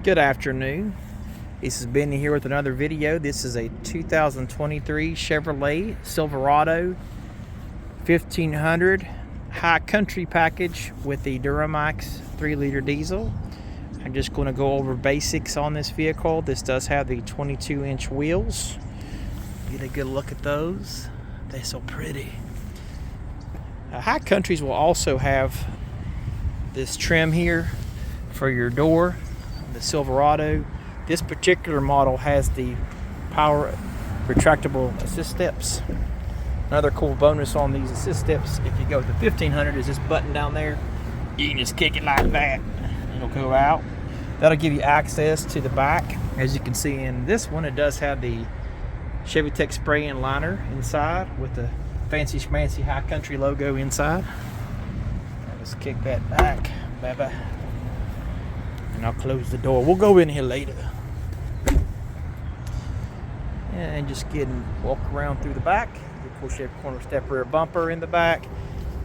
Good afternoon. This is Benny here with another video. This is a 2023 Chevrolet Silverado 1500 high country package with the Duramax 3-liter diesel. I'm just going to go over basics on this vehicle. This does have the 22-inch wheels. Get a good look at those. They're so pretty. High countries will also have this trim here for your door. The Silverado, this particular model has the power retractable assist steps. Another cool bonus on these assist steps, if you go with the 1500, is this button down there. You can just kick it like that, it'll go out. That'll give you access to the back. As you can see in this one, it does have the Chevy Tech spray and liner inside with the fancy schmancy high country logo inside. Let's kick that back, baby. And I'll close the door. We'll go in here later. And just get and walk around through the back. Of course, you have corner step rear bumper in the back.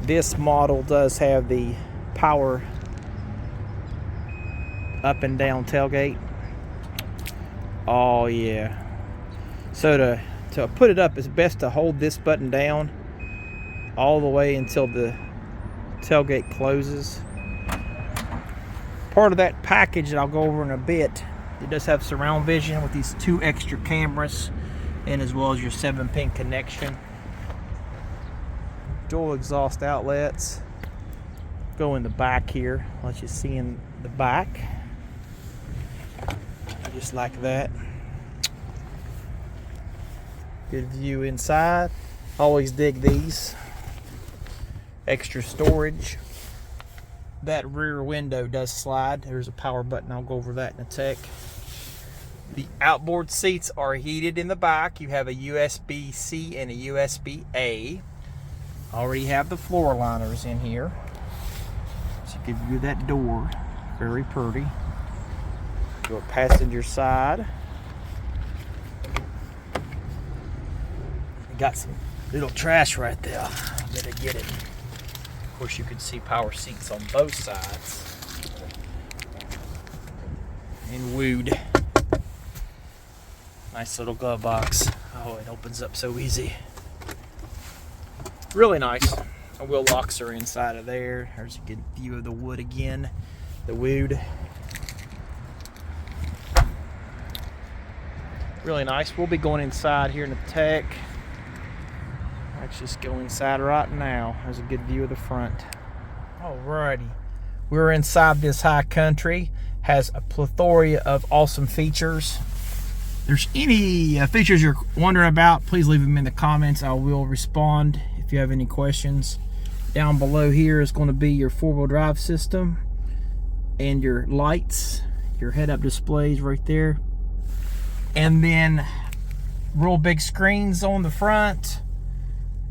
This model does have the power up and down tailgate. Oh yeah. So to put it up, it's best to hold this button down all the way until the tailgate closes. Part of that package that I'll go over in a bit, it does have surround vision with these 2 extra cameras, and as well as your 7-pin connection. Dual exhaust outlets. Go in the back here, let you see in the back. Just like that. Good view inside. Always dig these. Extra storage. That rear window does slide. There's a power button. I'll go over that in a sec. The outboard seats are heated in the back. You have a USB-C and a USB-A. Already have the floor liners in here. So you can view that door. Very pretty. Go passenger side. Got some little trash right there. Better get it. Of course, you can see power seats on both sides. And wood. Nice little glove box. Oh, it opens up so easy. Really nice. The wheel locks are inside of there. There's a good view of the wood again. The wood. Really nice. We'll be going inside here in the Tech. Let's just go inside right now. There's a good view of the front. Alrighty. We're inside this high country. Has a plethora of awesome features. If there's any features you're wondering about, please leave them in the comments. I will respond if you have any questions. Down below here is going to be your 4-wheel drive system and your lights, your head-up displays right there. And then real big screens on the front.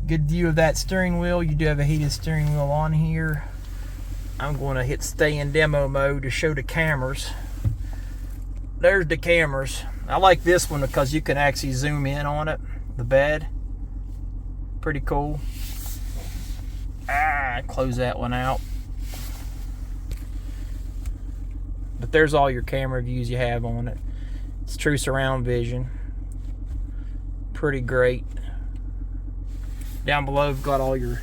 Good view of that steering wheel. You do have a heated steering wheel on here. I'm going to hit stay in demo mode to show the cameras. There's the cameras. I like this one because you can actually zoom in on it, the bed. Pretty cool. Close that one out. But there's all your camera views you have on it. It's true surround vision. Pretty great. Down below, we've got all your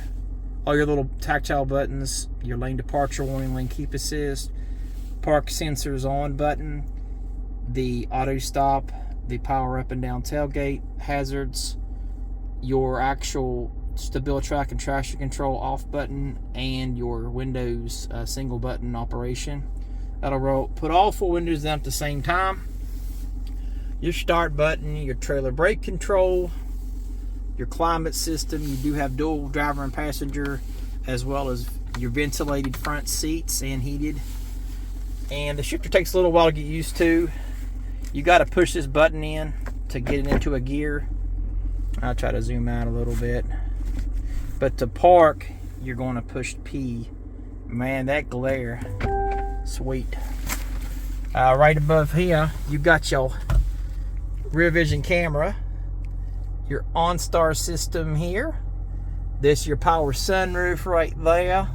little tactile buttons, your lane departure warning, lane keep assist, park sensors on button, the auto stop, the power up and down tailgate, hazards, your actual stability track and traction control off button, and your Windows single button operation. That'll put all 4 windows down at the same time. Your start button, your trailer brake control, your climate system. You do have dual driver and passenger, as well as your ventilated front seats and heated. And the shifter takes a little while to get used to. You got to push this button in to get it into a gear. I'll try to zoom out a little bit. But to park, you're going to push P. Man, that glare. Sweet. Right above here, you got your rear vision camera, your OnStar system here. This your power sunroof right there.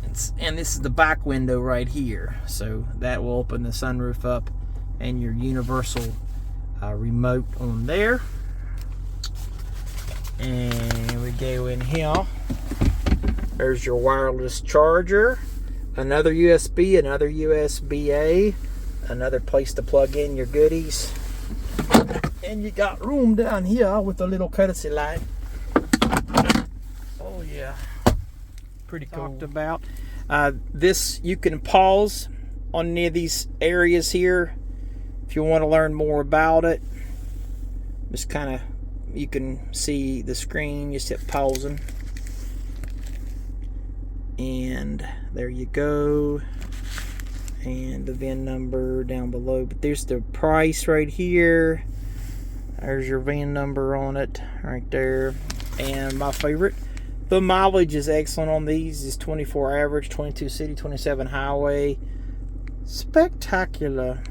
And lights, and this is the back window right here. So that will open the sunroof up, and your universal remote on there. And we go in here. There's your wireless charger, another USB, another USB-A, another place to plug in your goodies. And you got room down here with a little courtesy light. Oh yeah, pretty cool. Talked about this, you can pause on any of these areas here if you want to learn more about it. Just kind of, you can see the screen, just hit pausing, and there you go, and the VIN number down below. But there's the price right here. There's your VIN number on it right there. And my favorite, the mileage is excellent on these. It's 24 average, 22 city, 27 highway. Spectacular.